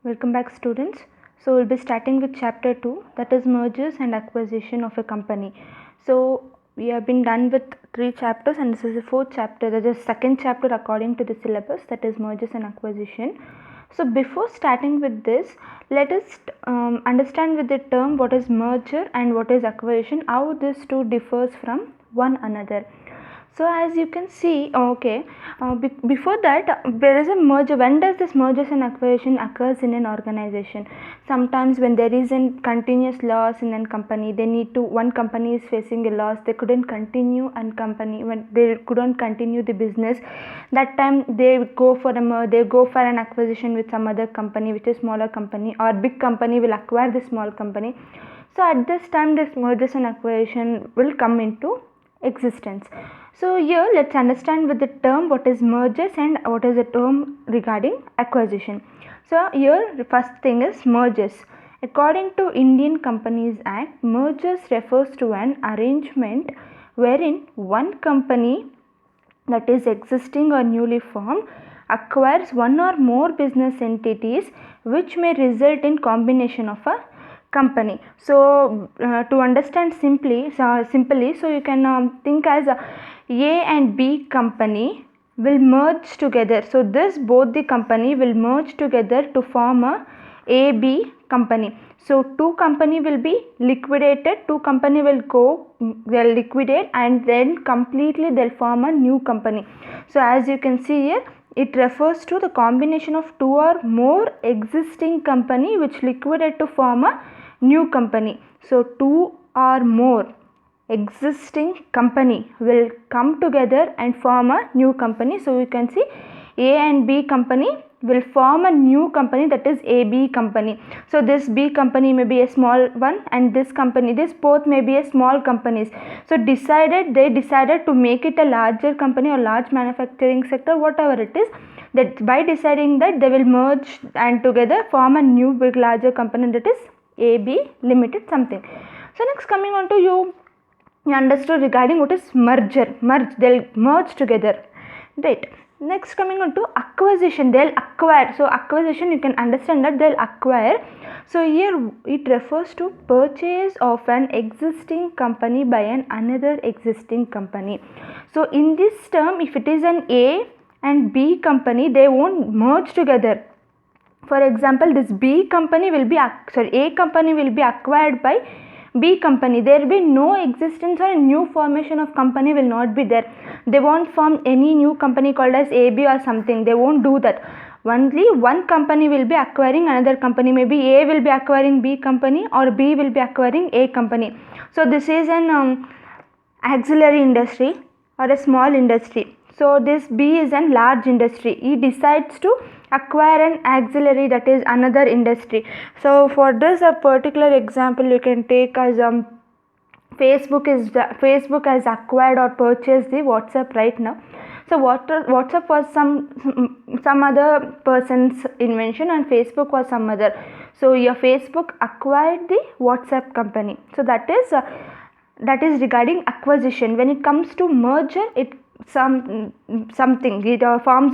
Welcome back, students. So we'll be starting with chapter 2, that is mergers and acquisition of a company. So we have been done with 3 chapters and this is the 4th chapter, that is second chapter according to the syllabus, that is mergers and acquisition. So before starting with this, let us understand with the term what is merger and what is acquisition, how these two differs from one another. So as you can see, before that there is a merger. When does this mergers and acquisition occurs in an organization? Sometimes when there is a continuous loss in a company, they need to, one company is facing a loss, they couldn't continue and company, when they couldn't continue the business, that time they go for an acquisition with some other company which is smaller company, or big company will acquire the small company. So at this time this mergers and acquisition will come into existence. So here let's understand with the term what is mergers and what is the term regarding acquisition. So here the first thing is mergers. According to Indian Companies Act, mergers refers to an arrangement wherein one company that is existing or newly formed acquires one or more business entities which may result in combination of a company. So to understand simply, so you can think as A and B company will merge together. So this both the company will merge together to form a AB company. So two company will be liquidated, two company will go, they'll liquidate and then completely they'll form a new company. So as you can see here, it refers to the combination of two or more existing company which liquidate to form a new company. So two or more existing company will come together and form a new company. So you can see A and B company will form a new company, that is AB company. So this B company may be a small one and this company, this both may be a small companies. So they decided to make it a larger company or large manufacturing sector, whatever it is, that by deciding that they will merge and together form a new big larger company, that is AB Limited something. So next coming on to you understood regarding what is merger. They'll merge together, right? Next coming on to acquisition, they'll acquire. So acquisition, you can understand that they'll acquire. So here it refers to purchase of an existing company by another existing company. So in this term, if it is an A and B company, they won't merge together. For example, this A company will be acquired by B company. There will be no existence or a new formation of company will not be there. They won't form any new company called as AB or something. They won't do that. Only one company will be acquiring another company. Maybe A will be acquiring B company or B will be acquiring A company. So this is an auxiliary industry or a small industry. So this B is a large industry. He decides to acquire an auxiliary, that is another industry. So for this a particular example you can take as Facebook has acquired or purchased the WhatsApp right now. So WhatsApp was some other person's invention and Facebook was some other. So your Facebook acquired the WhatsApp company. So that is regarding acquisition. When it comes to merger, it forms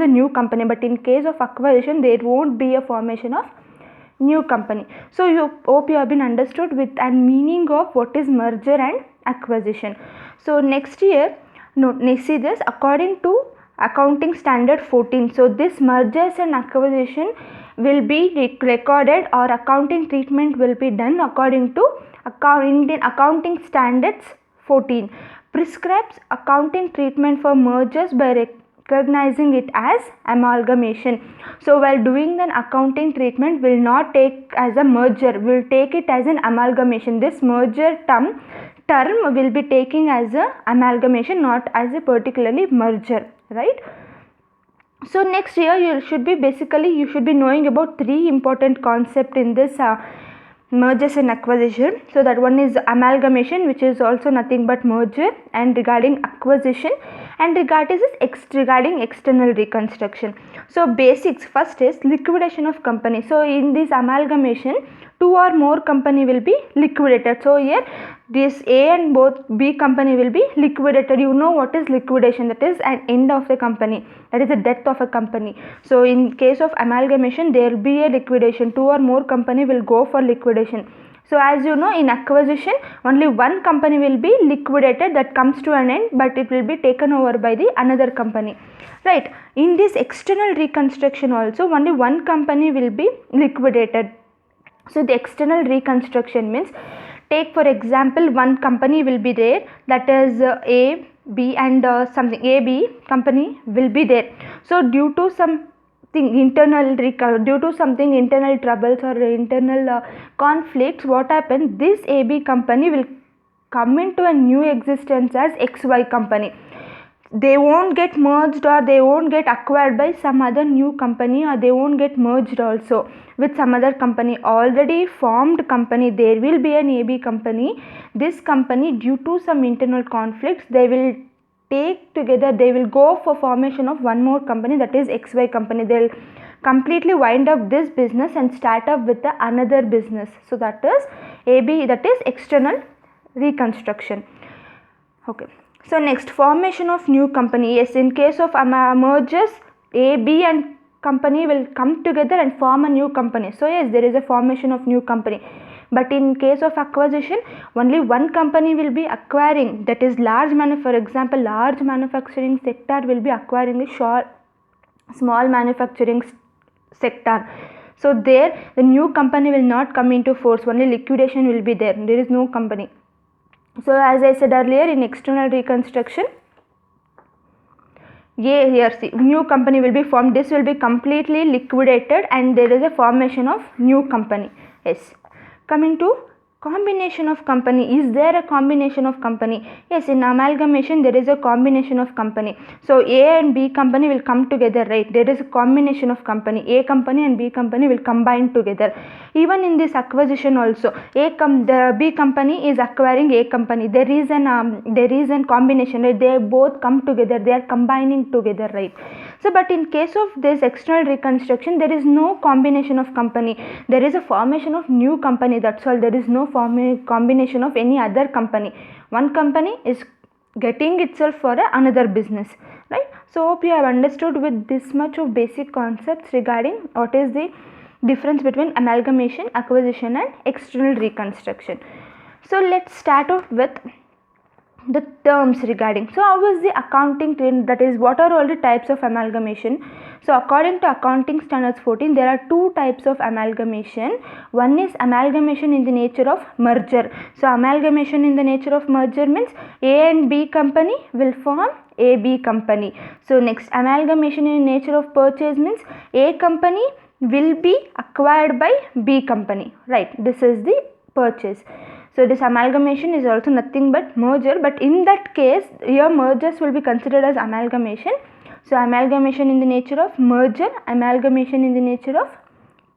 a new company, but in case of acquisition there won't be a formation of new company. So you hope you have been understood with and meaning of what is merger and acquisition. So next year, see this, according to accounting standard 14, so this mergers and acquisition will be recorded or accounting treatment will be done according to Indian accounting standards 14 prescribes accounting treatment for mergers by recognizing it as amalgamation. So while doing the accounting treatment, will not take as a merger, will take it as an amalgamation. This merger term will be taking as a amalgamation, not as a particularly merger, right? So next year you should be knowing about 3 important concepts in this mergers and acquisition. So that one is amalgamation, which is also nothing but merger, and regarding acquisition, and regarding external reconstruction. So basics, first is liquidation of company. So in this amalgamation, two or more company will be liquidated. So here this A and both B company will be liquidated. You know what is liquidation? That is an end of the company, that is the death of a company. So in case of amalgamation there will be a liquidation, two or more company will go for liquidation. So as you know, in acquisition only one company will be liquidated, that comes to an end, but it will be taken over by the another company, right? In this external reconstruction also only one company will be liquidated. So the external reconstruction means, take for example one company will be there, that is A, B and something A, B company will be there. So due to some internal troubles or internal conflicts, what happened, this AB company will come into a new existence as XY company. They won't get merged or they won't get acquired by some other new company, or they won't get merged also with some other company. Already formed company, there will be an AB company. This company, due to some internal conflicts, they will take together, they will go for formation of one more company, that is XY company. They'll completely wind up this business and start up with the another business. So that is AB, that is external reconstruction. Okay. So next, formation of new company. Yes, in case of mergers, A, B and company will come together and form a new company. So yes, there is a formation of new company. But in case of acquisition, only one company will be acquiring, that is large for example large manufacturing sector will be acquiring a small manufacturing sector. So there the new company will not come into force, only liquidation will be there, there is no company. So as I said earlier, in external reconstruction, here see, new company will be formed, this will be completely liquidated and there is a formation of new company. Yes. Coming to combination of company, is there a combination of company? Yes, in amalgamation there is a combination of company. So A and B company will come together, right? There is a combination of company, A company and B company will combine together. Even in this acquisition also, the B company is acquiring A company, there is an combination, right? They both come together, they are combining together, right? So but in case of this external reconstruction, there is no combination of company, there is a formation of new company, that's all. There is no combination of any other company. One company is getting itself for another business, right? So hope you have understood with this much of basic concepts regarding what is the difference between amalgamation, acquisition and external reconstruction. So let's start off with the terms regarding. So how is the accounting trend, that is what are all the types of amalgamation? So according to Accounting Standards 14, there are two types of amalgamation. One is amalgamation in the nature of merger. So amalgamation in the nature of merger means A and B company will form AB company. So next, amalgamation in nature of purchase means A company will be acquired by B company, right? This is the purchase. So this amalgamation is also nothing but merger, but in that case here mergers will be considered as amalgamation. So amalgamation in the nature of merger, amalgamation in the nature of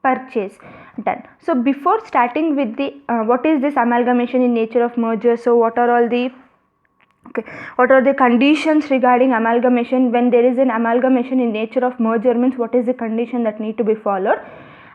purchase. Done. So before starting with the what is this amalgamation in nature of merger, so what are all the conditions regarding amalgamation? When there is an amalgamation in nature of merger means what is the condition that need to be followed?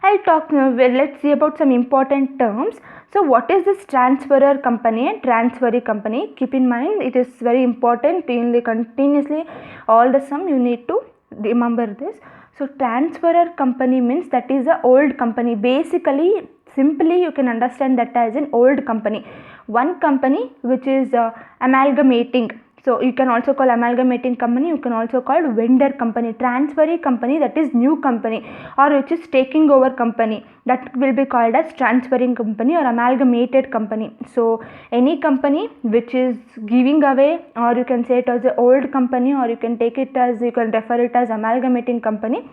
I'll talk now. Let's see about some important terms. So what is this transferor company and transferee company? Keep in mind, it is very important in the continuously all the sum you need to remember this. So transferor company means that is a old company. Basically, simply you can understand that as an old company. One company which is amalgamating. So you can also call amalgamating company, you can also call vendor company. Transferee company, that is new company or which is taking over company, that will be called as transferring company or amalgamated company. So any company which is giving away, or you can say it as an old company, or you can take it as, you can refer it as amalgamating company,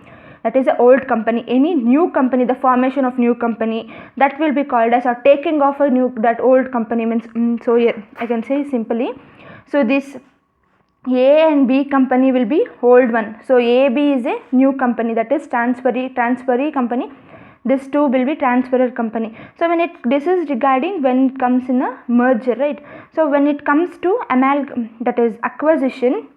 that is an old company. Any new company, the formation of new company, that will be called as, or taking off a new, that old company means. So yeah, I can say simply, so this A and B company will be old one. So AB is a new company, that is transferee company. This two will be transferor company. So when this is regarding when it comes in a merger, right? So when it comes to that is acquisition,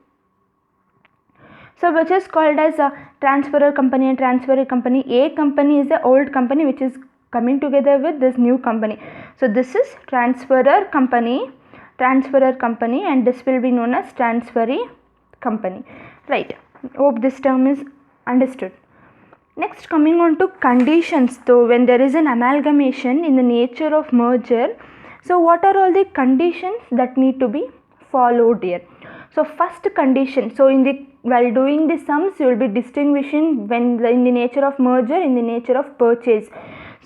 so which is called as a transferor company and transferee company. A company is the old company which is coming together with this new company. So this is transferor company, and this will be known as transferee company, right? Hope this term is understood. Next, coming on to conditions. So when there is an amalgamation in the nature of merger, so what are all the conditions that need to be followed here? So first condition, so while doing the sums, you will be distinguishing when in the nature of merger, in the nature of purchase.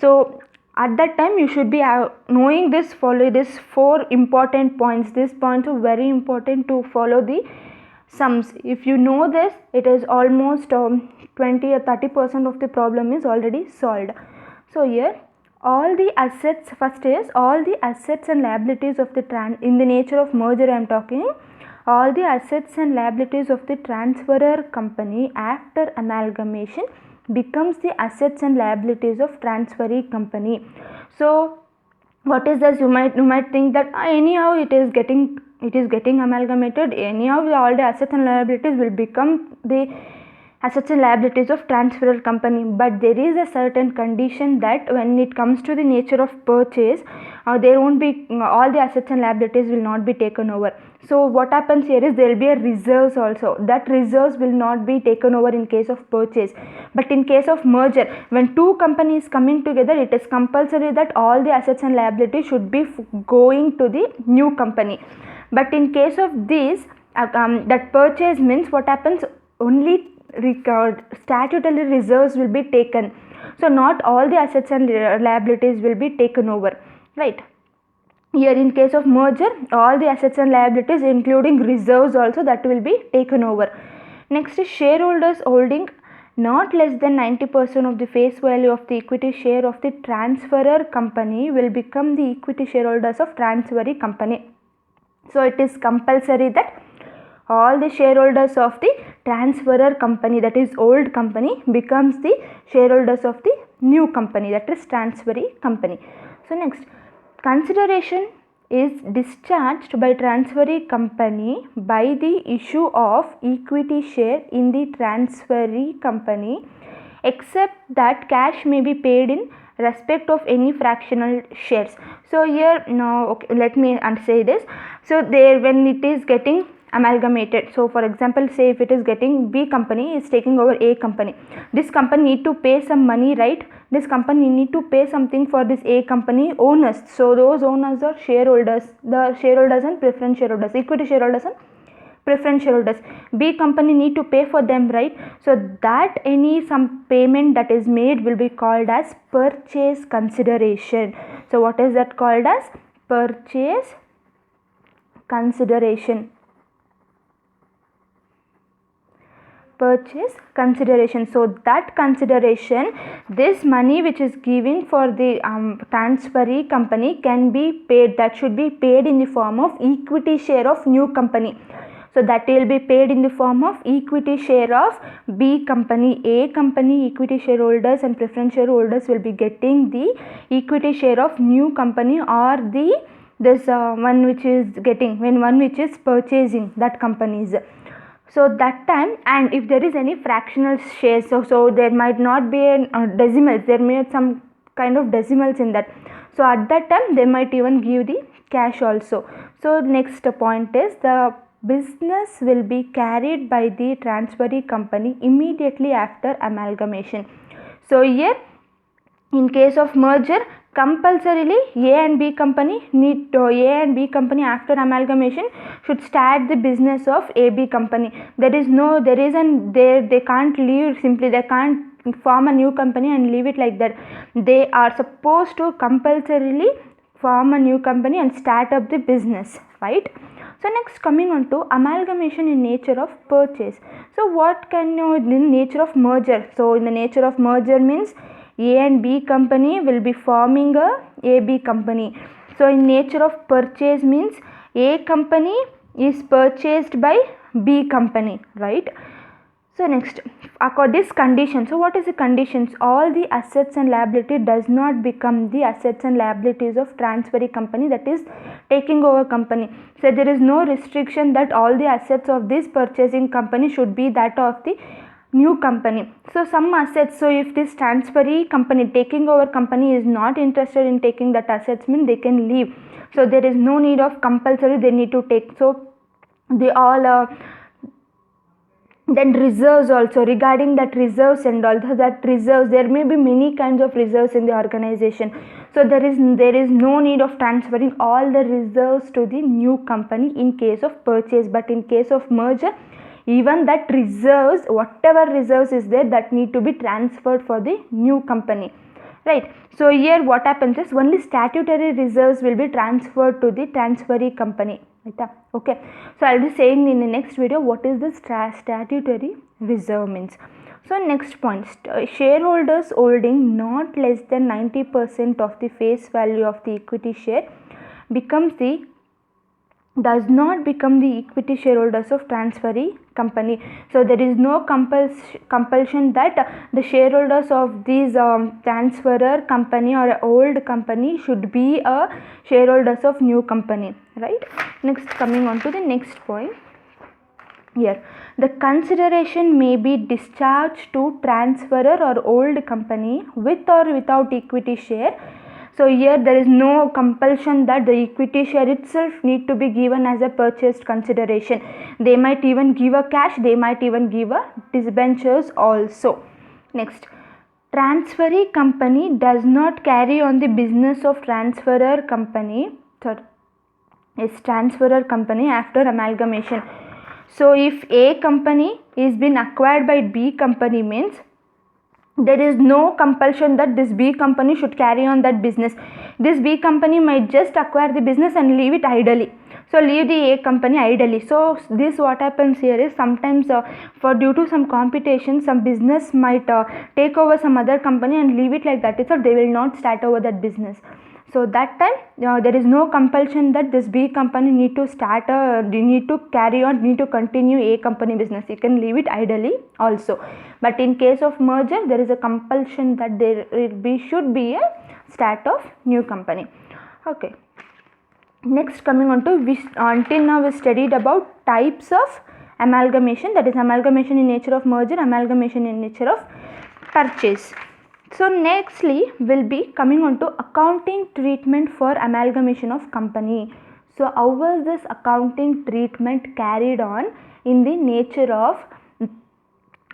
So at that time you should be knowing this, follow this 4 important points. These points are very important to follow the sums. If you know this, it is almost 20 or 30% of the problem is already solved. So here all the assets, first is all the assets and liabilities of the in the nature of merger I am talking, all the assets and liabilities of the transferor company after amalgamation becomes the assets and liabilities of transferee company. So what is this? You might think that anyhow it is getting amalgamated, anyhow all the assets and liabilities will become the assets and liabilities of transferor company. But there is a certain condition that when it comes to the nature of purchase, there won't be all the assets and liabilities will not be taken over. So what happens here is there will be a reserves also. That reserves will not be taken over in case of purchase. But in case of merger, when two companies coming together, it is compulsory that all the assets and liabilities should be going to the new company. But in case of this, that purchase means what happens, only statutory reserves will be taken. So not all the assets and liabilities will be taken over, right? Here in case of merger, all the assets and liabilities including reserves also that will be taken over. Next is shareholders holding not less than 90% of the face value of the equity share of the transferor company will become the equity shareholders of transferee company. So it is compulsory that all the shareholders of the transferor company, that is old company, becomes the shareholders of the new company, that is transferee company. So next, consideration is discharged by transferee company by the issue of equity share in the transferee company, except that cash may be paid in respect of any fractional shares. So here now, okay, let me say this. So there, when it is getting amalgamated, so for example, say if it is getting B company is taking over A company, this company need to pay some money, right? This company need to pay something for this A company owners. So those owners are shareholders, the shareholders and preference shareholders, equity shareholders and preference shareholders. B company need to pay for them, right? So that some payment that is made will be called as purchase consideration. So what is that called as? Purchase consideration. Purchase consideration. So that consideration, this money which is given for the transferee company can be paid, that should be paid in the form of equity share of new company. So that will be paid in the form of equity share of B company. A company equity shareholders and preference shareholders will be getting the equity share of new company, or this one which is getting, when one which is purchasing that companies. So that time, and if there is any fractional shares, so there might not be decimals, there may be some kind of decimals in that. So at that time they might even give the cash also. So next point is the business will be carried by the transferee company immediately after amalgamation. So here in case of merger, compulsorily A and B company after amalgamation should start the business of AB company. They can't leave simply, they can't form a new company and leave it like that. They are supposed to compulsorily form a new company and start up the business, right? So next, coming on to amalgamation in nature of purchase. So what can you know in nature of merger? So in the nature of merger means A and B company will be forming a AB company. So in nature of purchase means A company is purchased by B company, right? So next, this condition. So what is the conditions? All the assets and liability does not become the assets and liabilities of transferee company, that is taking over company. So there is no restriction that all the assets of this purchasing company should be that of the new company. So some assets, so if this transferee company, taking over company, is not interested in taking that assets, means they can leave. So there is no need of compulsory they need to take. So they all then reserves also, regarding that reserves and all that reserves, there may be many kinds of reserves in the organization. So there is no need of transferring all the reserves to the new company in case of purchase. But in case of merger, even that reserves, whatever reserves is there, that need to be transferred for the new company, right? So here what happens is only statutory reserves will be transferred to the transferee company, right? Okay, so I'll be saying in the next video what is the statutory reserve means. So next point, shareholders holding not less than 90% of the face value of the equity share does not become the equity shareholders of transferee company. So there is no compulsion that the shareholders of these transferor company or old company should be a shareholders of new company, right? Next, coming on to the next point. Here, the consideration may be discharged to transferor or old company with or without equity share. So here there is no compulsion that the equity share itself need to be given as a purchased consideration. They might even give a cash, they might even give a debentures also. Next, transferee company does not carry on the business of transferor company. Is transferor company after amalgamation. So if A company is been acquired by B company, means there is no compulsion that this B company should carry on that business. This B company might just acquire the business and leave it idly. So leave the A company idly. So this what happens here is sometimes for due to some competition, some business might take over some other company and leave it like that. So they will not start over that business. So that time there is no compulsion that this B company need to continue A company business. You can leave it idly also. But in case of merger, there is a compulsion that there should be a start of new company. Okay. Next, coming on to until now we studied about types of amalgamation, that is amalgamation in nature of merger, amalgamation in nature of purchase. So nextly will be coming on to accounting treatment for amalgamation of company. So how was this accounting treatment carried on in the nature of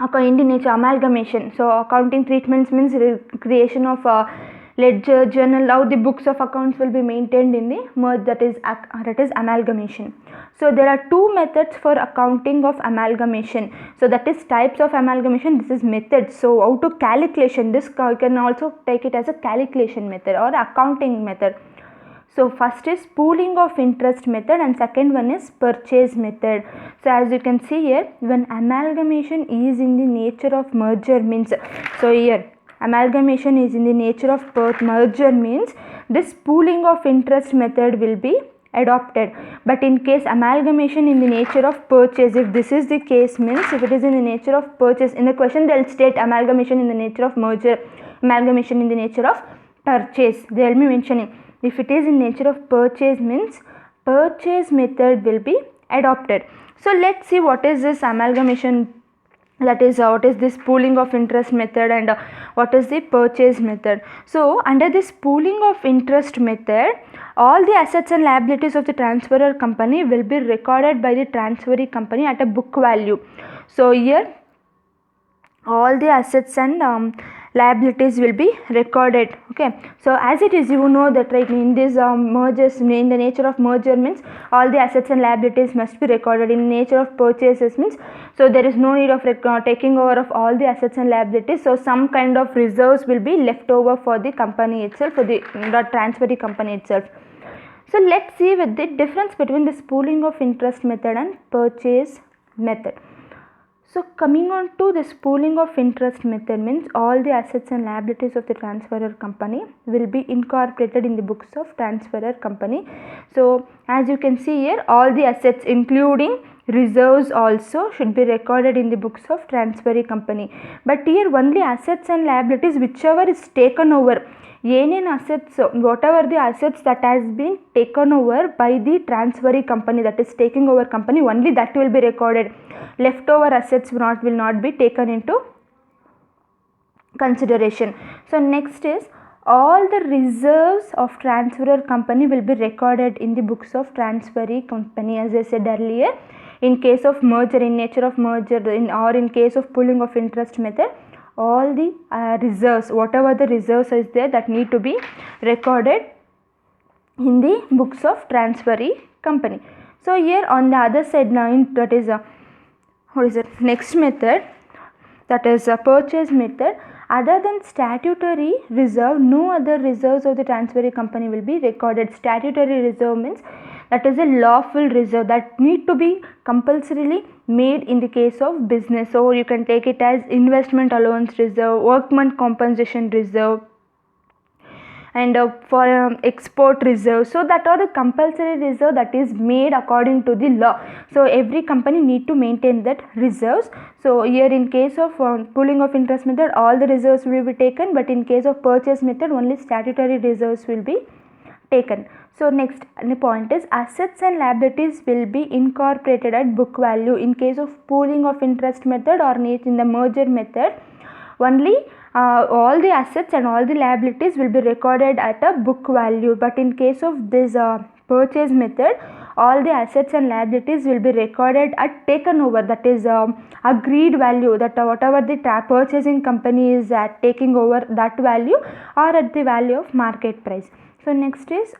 amalgamation? So accounting treatments means creation of ledger, journal, how the books of accounts will be maintained in the merge, that is amalgamation. So there are two methods for accounting of amalgamation. So that is types of amalgamation, this is method. So how to calculation, this you can also take it as a calculation method or accounting method. So first is pooling of interest method and second one is purchase method. So as you can see here, when amalgamation is in the nature of merger means, so here amalgamation is in the nature of merger means this pooling of interest method will be adopted. But in case amalgamation in the nature of purchase, if this is the case, means if it is in the nature of purchase, in the question they will state amalgamation in the nature of merger, amalgamation in the nature of purchase, they will be mentioning. If it is in nature of purchase, means purchase method will be adopted. So let's see what is this amalgamation, that is what is this pooling of interest method and what is the purchase method. So under this pooling of interest method, all the assets and liabilities of the transferor company will be recorded by the transferee company at a book value. So here all the assets and liabilities will be recorded. Okay, so as it is, you know that right, in this mergers, in the nature of merger means all the assets and liabilities must be recorded. In nature of purchases means, so there is no need of taking over of all the assets and liabilities. So some kind of reserves will be left over for the company itself, for the transferee company itself. So let's see with the difference between this pooling of interest method and purchase method. So coming on to this pooling of interest method means all the assets and liabilities of the transferor company will be incorporated in the books of transferor company. So as you can see here, all the assets including reserves also should be recorded in the books of transferee company. But here only assets and liabilities whichever is taken over, ಏನೇನು assets, whatever the assets that has been taken over by the transferee company, that is taking over company, only that will be recorded. Leftover assets will not be taken into consideration. So next is all the reserves of transferor company will be recorded in the books of transferee company. As I said earlier, in case of merger, in nature of merger, or in case of pooling of interest method, all the reserves, whatever the reserves is there, that need to be recorded in the books of transferee company. So here on the other side now, that is next method, that is a purchase method. Other than statutory reserve, no other reserves of the transferee company will be recorded. Statutory reserve means that is a lawful reserve that need to be compulsorily made in the case of business. So you can take it as investment allowance reserve, workman compensation reserve, and for export reserve. So that are the compulsory reserve that is made according to the law. So every company need to maintain that reserves. So here in case of pooling of interest method, all the reserves will be taken, but in case of purchase method, only statutory reserves will be taken. So next point is assets and liabilities will be incorporated at book value. In case of pooling of interest method or in the merger method, only all the assets and all the liabilities will be recorded at a book value. But in case of this purchase method, all the assets and liabilities will be recorded at taken over, that is agreed value, that whatever the purchasing company is taking over, that value, or at the value of market price. So next is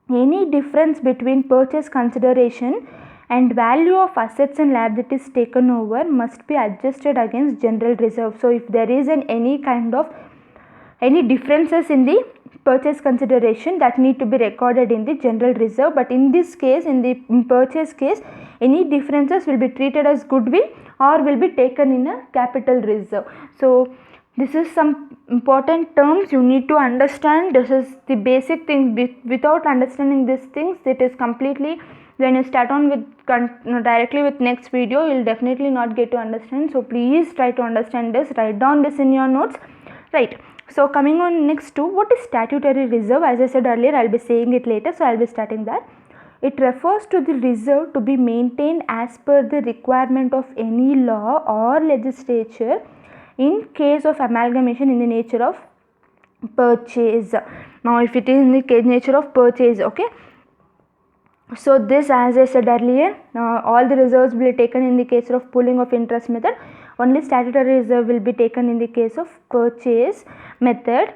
any difference between purchase consideration and value of assets and liabilities taken over must be adjusted against general reserve. So if there is any differences in the purchase consideration, that need to be recorded in the general reserve. But in this case, in the purchase case, any differences will be treated as goodwill or will be taken in a capital reserve. So this is some important terms you need to understand. This is the basic thing. Without understanding these things, it is completely, when you start on with directly with next video, you will definitely not get to understand. So please try to understand this, write down this in your notes, right? So coming on next to what is statutory reserve. As I said earlier, I will be saying it later, so I will be starting that. It refers to the reserve to be maintained as per the requirement of any law or legislature in case of amalgamation in the nature of purchase. Now if it is in the nature of purchase, okay, so this, as I said earlier, all the reserves will be taken in the case of pooling of interest method. Only statutory reserve will be taken in the case of purchase method.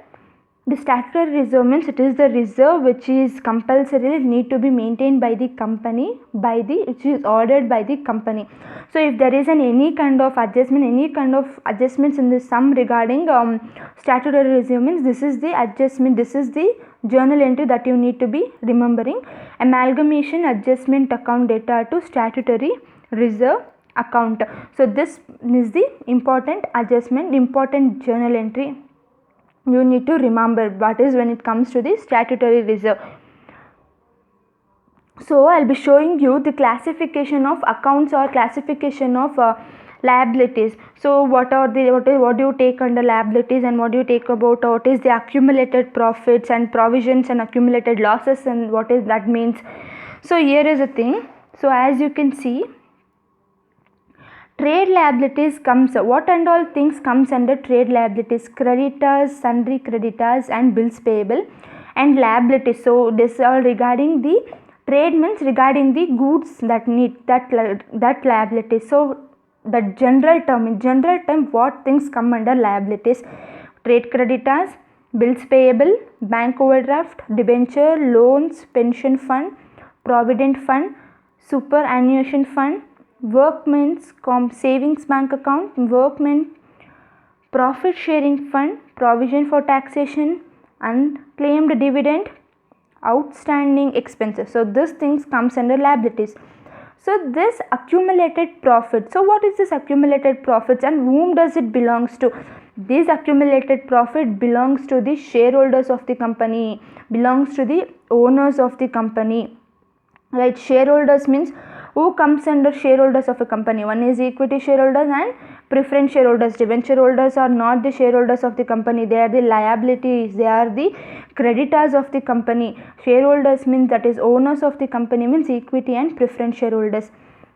The statutory reserve means it is the reserve which is compulsorily need to be maintained by the company, which is ordered by the company. So if there is any kind of adjustments in the sum regarding statutory reserve means, this is the adjustment, this is the journal entry that you need to be remembering. Amalgamation adjustment account data to statutory reserve account. So this is the important adjustment, important journal entry you need to remember what is when it comes to the statutory reserve. So I'll be showing you the classification of accounts or classification of liabilities. So what do you take under liabilities and what do you take about what is the accumulated profits and provisions and accumulated losses and what is that means. So here is a thing. So as you can see, trade liabilities comes, what and all things comes under trade liabilities? Creditors, sundry creditors and bills payable and liabilities. So this all regarding the trade means regarding the goods that need that liability. So the general term, what things come under liabilities? Trade creditors, bills payable, bank overdraft, debenture, loans, pension fund, provident fund, superannuation fund, workmen's savings bank account, workmen profit sharing fund, provision for taxation, unclaimed dividend, outstanding expenses. So these things comes under liabilities. So this accumulated profit. So what is this accumulated profits and whom does it belongs to? This accumulated profit belongs to the shareholders of the company, belongs to the owners of the company, right? Shareholders means who comes under shareholders of a company? One is equity shareholders and preference shareholders. Debenture holders are not the shareholders of the company, they are the liabilities, they are the creditors of the company. Shareholders means, that is owners of the company, means equity and preference shareholders.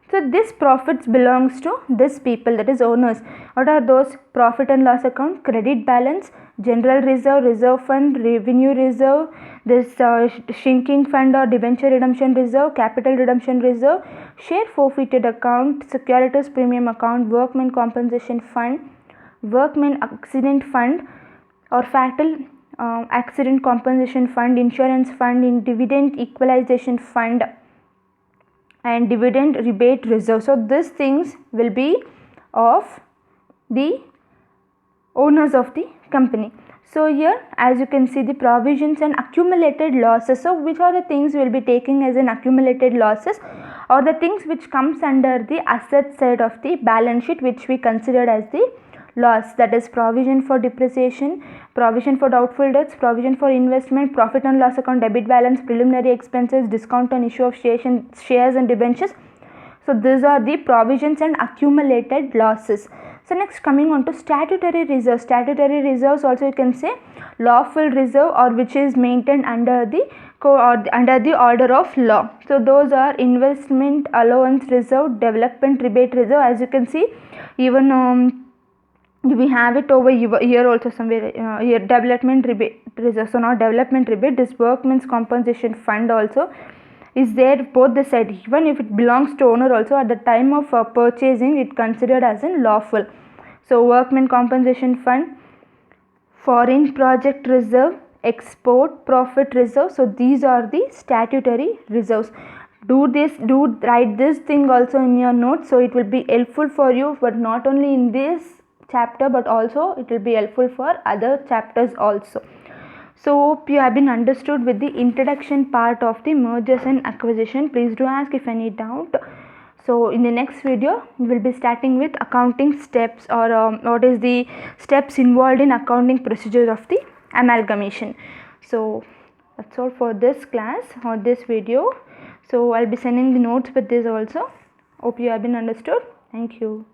So this profits belongs to this people, that is owners. What are those? Profit and loss account, credit balance, general reserve, reserve fund, revenue reserve, this shrinking fund or debenture redemption reserve, capital redemption reserve, share forfeited account, securities premium account, workman compensation fund, workman accident fund or fatal accident compensation fund, insurance fund, dividend equalization fund, and dividend rebate reserve. So these things will be of the owners of the company. So here, as you can see, the provisions and accumulated losses. So which are the things we will be taking as an accumulated losses, or the things which comes under the asset side of the balance sheet, which we considered as the loss, that is provision for depreciation, provision for doubtful debts, provision for investment, profit and loss account, debit balance, preliminary expenses, discount on issue of shares and debentures. So these are the provisions and accumulated losses. So next, coming on to statutory reserves. Statutory reserves also you can say lawful reserve, or which is maintained under the order of law. So those are investment allowance reserve, development rebate reserve. As you can see, even we have it over here also somewhere, here development rebate reserve. So not development rebate, this workman's compensation fund also is there, both the side. Even if it belongs to owner also, at the time of purchasing, it considered as in lawful. So workman compensation fund, foreign project reserve, export profit reserve. So these are the statutory reserves. Write this thing also in your notes, so it will be helpful for you, but not only in this chapter, but also it will be helpful for other chapters also. So hope you have been understood with the introduction part of the mergers and acquisition. Please do ask if any doubt. So in the next video, we will be starting with accounting steps, or what is the steps involved in accounting procedures of the amalgamation. So that's all for this class or this video. So I'll be sending the notes with this also. Hope you have been understood. Thank you.